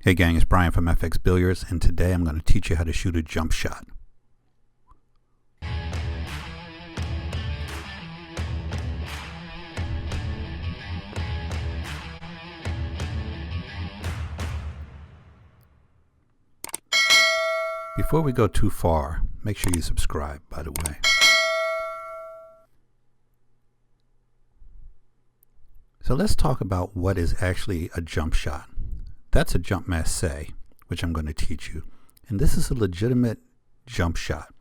Hey gang, it's Brian from FXBilliards, and today I'm going to teach you how to shoot a jump shot. Before we go too far, make sure you subscribe, by the way. So let's talk about what is actually a jump shot. That's a jump massé, which I'm going to teach you. And this is a legitimate jump shot.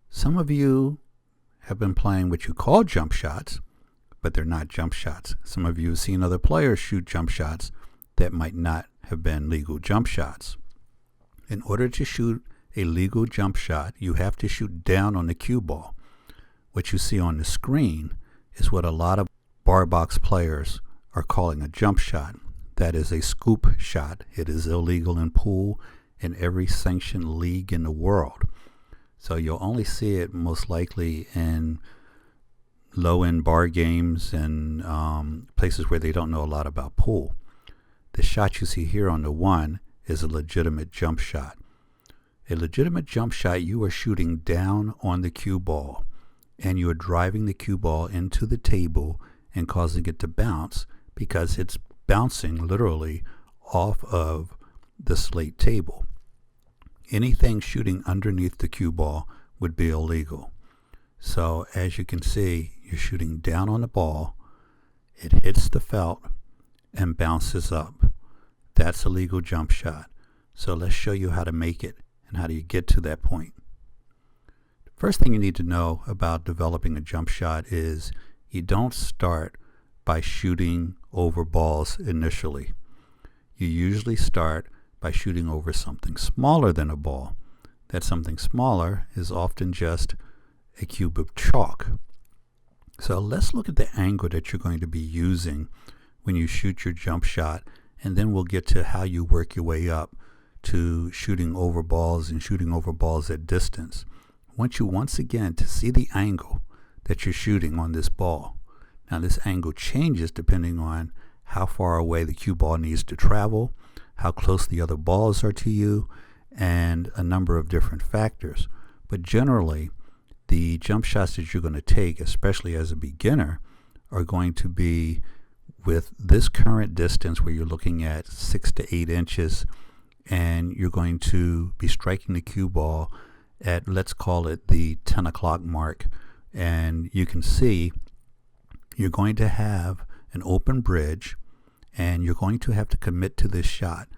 Some of you have been playing what you call jump shots, but they're not jump shots. Some of you have seen other players shoot jump shots that might not have been legal jump shots. In order to shoot a legal jump shot, you have to shoot down on the cue ball. What you see on the screen is what a lot of bar box players are calling a jump shot. That is a scoop shot. It is illegal in pool in every sanctioned league in the world. So you'll only see it most likely in low-end bar games and places where they don't know a lot about pool. The shot you see here on the one is a legitimate jump shot. A legitimate jump shot, you are shooting down on the cue ball, and you are driving the cue ball into the table and causing it to bounce because it's bouncing literally off of the slate table. Anything shooting underneath the cue ball would be illegal. So as you can see, you're shooting down on the ball, it hits the felt and bounces up. That's a legal jump shot. So let's show you how to make it and how do you get to that point. The first thing you need to know about developing a jump shot is you don't start by shooting over balls initially. You usually start by shooting over something smaller than a ball. That something smaller is often just a cube of chalk. So let's look at the angle that you're going to be using when you shoot your jump shot, and then we'll get to how you work your way up to shooting over balls and shooting over balls at distance. I want you once again to see the angle that you're shooting on this ball. Now this angle changes depending on how far away the cue ball needs to travel, how close the other balls are to you, and a number of different factors. But generally, the jump shots that you're going to take, especially as a beginner, are going to be with this current distance where you're looking at 6 to 8 inches, and you're going to be striking the cue ball at, let's call it the 10 o'clock mark. And you can see you're going to have an open bridge, and you're going to have to commit to this shot.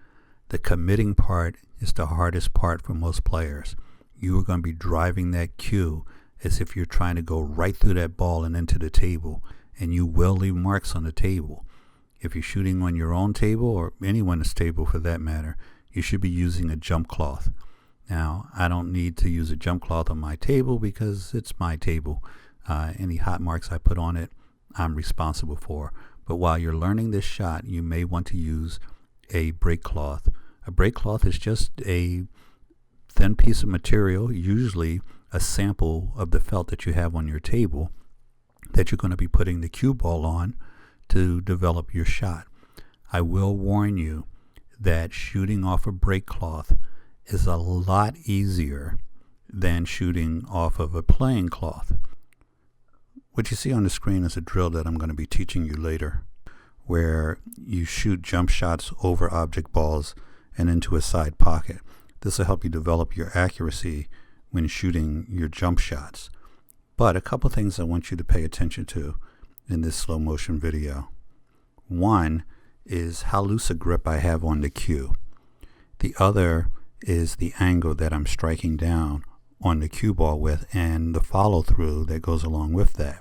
The committing part is the hardest part for most players. You are going to be driving that cue as if you're trying to go right through that ball and into the table, and you will leave marks on the table. If you're shooting on your own table, or anyone's table for that matter, you should be using a jump cloth. Now, I don't need to use a jump cloth on my table because it's my table. Any hot marks I put on it, I'm responsible for. But while you're learning this shot, you may want to use a break cloth. A break cloth is just a thin piece of material, usually a sample of the felt that you have on your table, that you're going to be putting the cue ball on to develop your shot. I will warn you that shooting off a break cloth is a lot easier than shooting off of a playing cloth. What you see on the screen is a drill that I'm going to be teaching you later, where you shoot jump shots over object balls and into a side pocket. This will help you develop your accuracy when shooting your jump shots. But a couple things I want you to pay attention to in this slow motion video. One is how loose a grip I have on the cue. The other is the angle that I'm striking down on the cue ball with, and the follow through that goes along with that.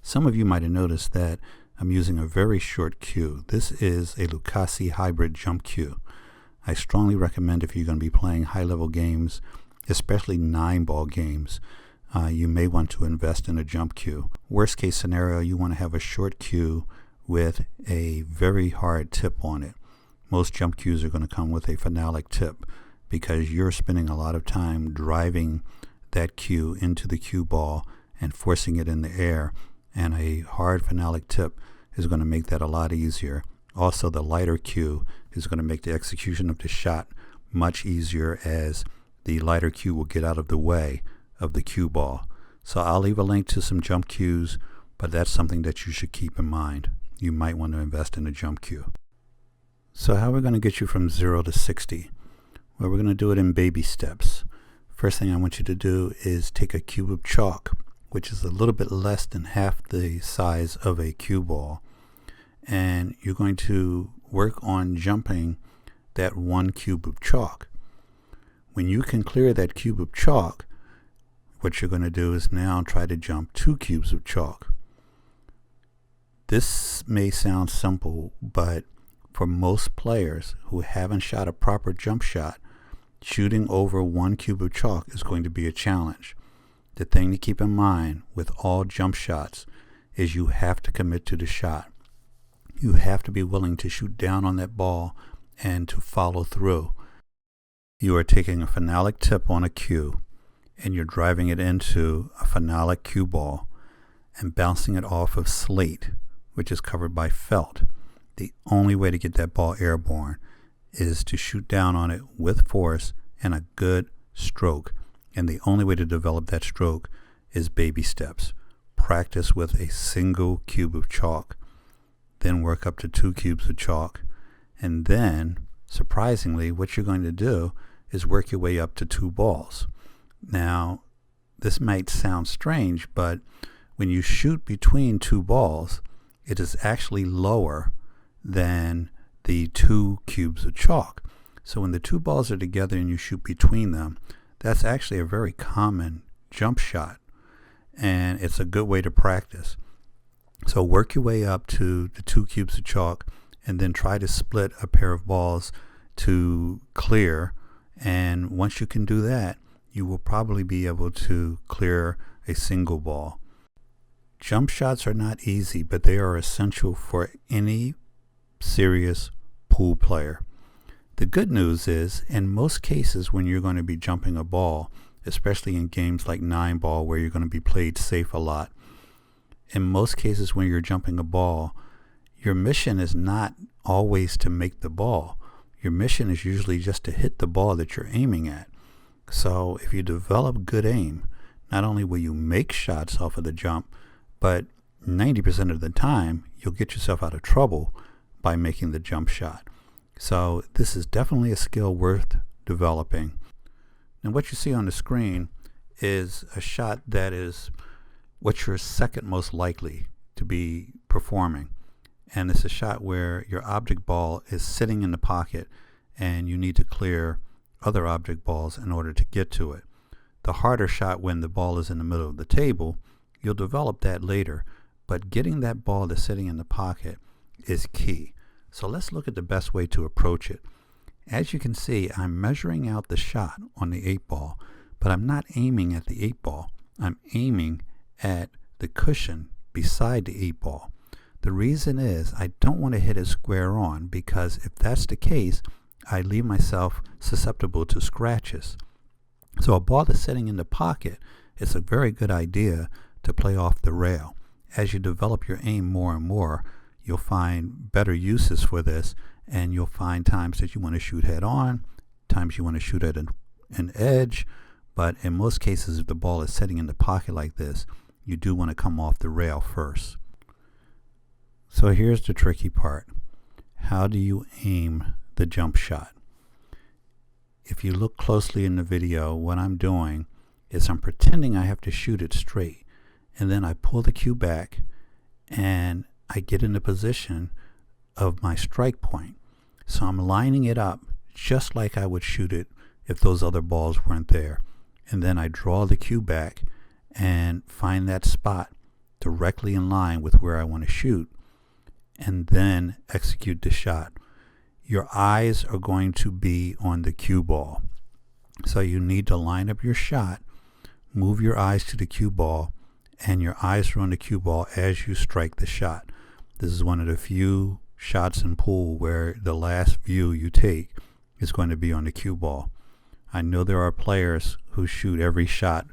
Some of you might have noticed that I'm using a very short cue. This is a Lucasi hybrid jump cue. I strongly recommend, if you're going to be playing high level games, especially 9-ball games, you may want to invest in a jump cue. Worst case scenario, you want to have a short cue with a very hard tip on it. Most jump cues are going to come with a phenolic tip because you're spending a lot of time driving that cue into the cue ball and forcing it in the air, and a hard phenolic tip is going to make that a lot easier. Also, the lighter cue is going to make the execution of the shot much easier, as the lighter cue will get out of the way of the cue ball. So I'll leave a link to some jump cues, but that's something that you should keep in mind. You might want to invest in a jump cue. So how are we going to get you from 0 to 60? Well, we're going to do it in baby steps. First thing I want you to do is take a cube of chalk, which is a little bit less than half the size of a cue ball, and you're going to work on jumping that one cube of chalk. When you can clear that cube of chalk, what you're going to do is now try to jump 2 cubes of chalk. This may sound simple, but for most players who haven't shot a proper jump shot, shooting over 1 cube of chalk is going to be a challenge. The thing to keep in mind with all jump shots is you have to commit to the shot. You have to be willing to shoot down on that ball and to follow through. You are taking a phenolic tip on a cue and you're driving it into a phenolic cue ball and bouncing it off of slate, which is covered by felt. The only way to get that ball airborne is to shoot down on it with force and a good stroke. And the only way to develop that stroke is baby steps. Practice with a single cube of chalk, then work up to 2 cubes of chalk, and then, surprisingly, what you're going to do is work your way up to 2 balls. Now, this might sound strange, but when you shoot between 2 balls, it is actually lower than the 2 cubes of chalk. So when the 2 balls are together and you shoot between them, that's actually a very common jump shot, and it's a good way to practice. So work your way up to the 2 cubes of chalk and then try to split a pair of balls to clear, and once you can do that, you will probably be able to clear a single ball. Jump shots are not easy, but they are essential for any serious pool player. The good news is, in most cases when you're going to be jumping a ball, especially in games like 9-ball where you're going to be played safe a lot, in most cases when you're jumping a ball, your mission is not always to make the ball. Your mission is usually just to hit the ball that you're aiming at. So if you develop good aim, not only will you make shots off of the jump, but 90% of the time you'll get yourself out of trouble by making the jump shot. So this is definitely a skill worth developing. And what you see on the screen is a shot that is what you're second most likely to be performing. And it's a shot where your object ball is sitting in the pocket and you need to clear other object balls in order to get to it. The harder shot when the ball is in the middle of the table, you'll develop that later, but getting that ball that's sitting in the pocket is key. So let's look at the best way to approach it. As you can see, I'm measuring out the shot on the 8-ball, but I'm not aiming at the 8-ball. I'm aiming at the cushion beside the 8-ball. The reason is I don't want to hit it square on, because if that's the case, I leave myself susceptible to scratches. So a ball that's sitting in the pocket is a very good idea to play off the rail. As you develop your aim more and more, you'll find better uses for this, and you'll find times that you want to shoot head on, times you want to shoot at an edge, but in most cases if the ball is sitting in the pocket like this, you do want to come off the rail first. So here's the tricky part. How do you aim the jump shot? If you look closely in the video, what I'm doing is I'm pretending I have to shoot it straight, and then I pull the cue back and I get in the position of my strike point. So I'm lining it up just like I would shoot it if those other balls weren't there. And then I draw the cue back and find that spot directly in line with where I want to shoot, and then execute the shot. Your eyes are going to be on the cue ball. So you need to line up your shot, move your eyes to the cue ball, and your eyes are on the cue ball as you strike the shot. This is one of the few shots in pool where the last view you take is going to be on the cue ball. I know there are players who shoot every shot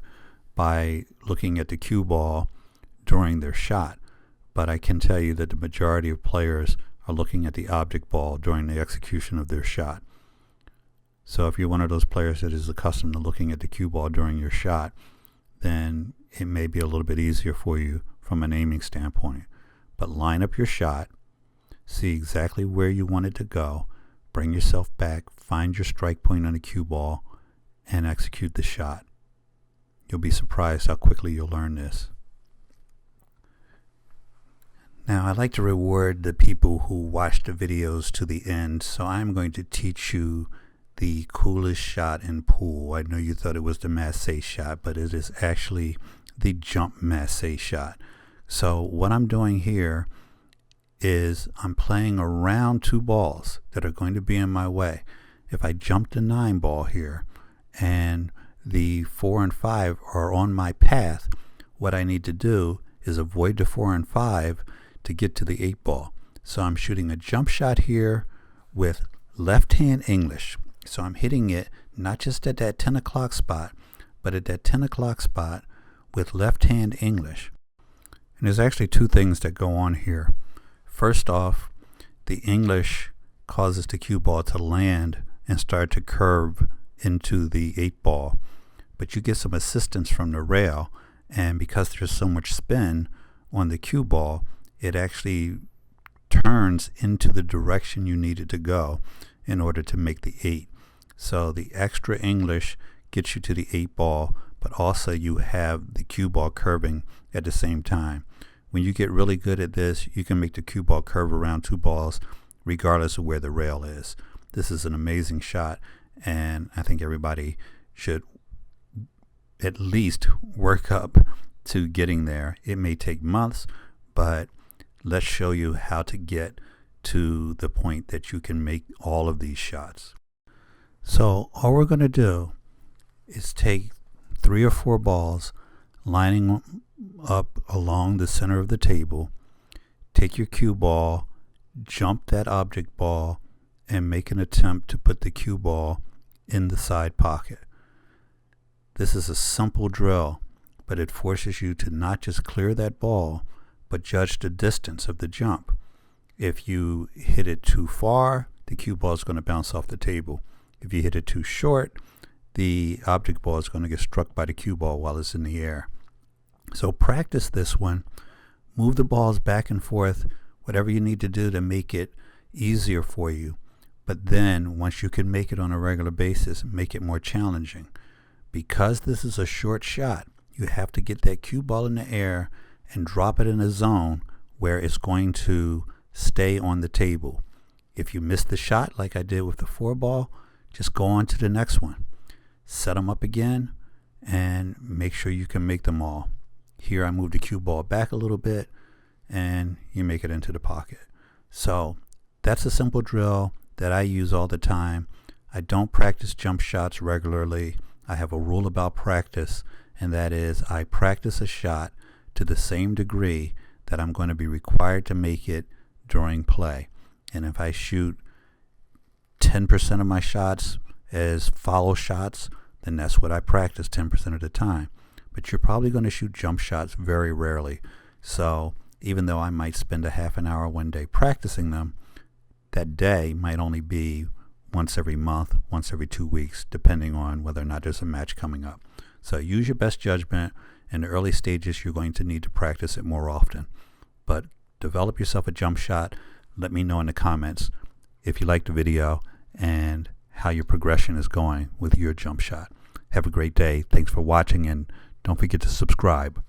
by looking at the cue ball during their shot, but I can tell you that the majority of players are looking at the object ball during the execution of their shot. So if you're one of those players that is accustomed to looking at the cue ball during your shot, then it may be a little bit easier for you from an aiming standpoint. But line up your shot, see exactly where you want it to go, bring yourself back, find your strike point on the cue ball, and execute the shot. You'll be surprised how quickly you'll learn this. Now, I like to reward the people who watch the videos to the end, so I'm going to teach you the coolest shot in pool. I know you thought it was the masse shot, but it is actually the jump masse shot. So what I'm doing here is I'm playing around two balls that are going to be in my way. If I jump the 9 ball here and the 4 and 5 are on my path, what I need to do is avoid the 4 and 5 to get to the 8 ball. So I'm shooting a jump shot here with left hand English. So I'm hitting it not just at that 10 o'clock spot, but at that 10 o'clock spot with left hand English. And there's actually two things that go on here. First off, the English causes the cue ball to land and start to curve into the 8 ball. But you get some assistance from the rail, and because there's so much spin on the cue ball, it actually turns into the direction you need it to go in order to make the 8. So the extra English gets you to the 8 ball, but also you have the cue ball curving at the same time. When you get really good at this, you can make the cue ball curve around 2 balls regardless of where the rail is. This is an amazing shot, and I think everybody should at least work up to getting there. It may take months, but let's show you how to get to the point that you can make all of these shots. So all we're going to do is take 3 or 4 balls, lining up along the center of the table, take your cue ball, jump that object ball, and make an attempt to put the cue ball in the side pocket. This is a simple drill, but it forces you to not just clear that ball, but judge the distance of the jump. If you hit it too far, the cue ball is going to bounce off the table. If you hit it too short, the object ball is going to get struck by the cue ball while it's in the air. So practice this one. Move the balls back and forth, whatever you need to do to make it easier for you. But then, once you can make it on a regular basis, make it more challenging. Because this is a short shot, you have to get that cue ball in the air and drop it in a zone where it's going to stay on the table. If you miss the shot like I did with the 4 ball, just go on to the next one. Set them up again and make sure you can make them all. Here I move the cue ball back a little bit and you make it into the pocket. So that's a simple drill that I use all the time. I don't practice jump shots regularly. I have a rule about practice, and that is I practice a shot to the same degree that I'm going to be required to make it during play. And if I shoot 10% of my shots as follow shots, then that's what I practice 10% of the time. But you're probably going to shoot jump shots very rarely. So even though I might spend a half an hour one day practicing them, that day might only be once every month, once every 2 weeks, depending on whether or not there's a match coming up. So use your best judgment. In the early stages, you're going to need to practice it more often. But develop yourself a jump shot. Let me know in the comments if you liked the video and how your progression is going with your jump shot. Have a great day. Thanks for watching, and don't forget to subscribe.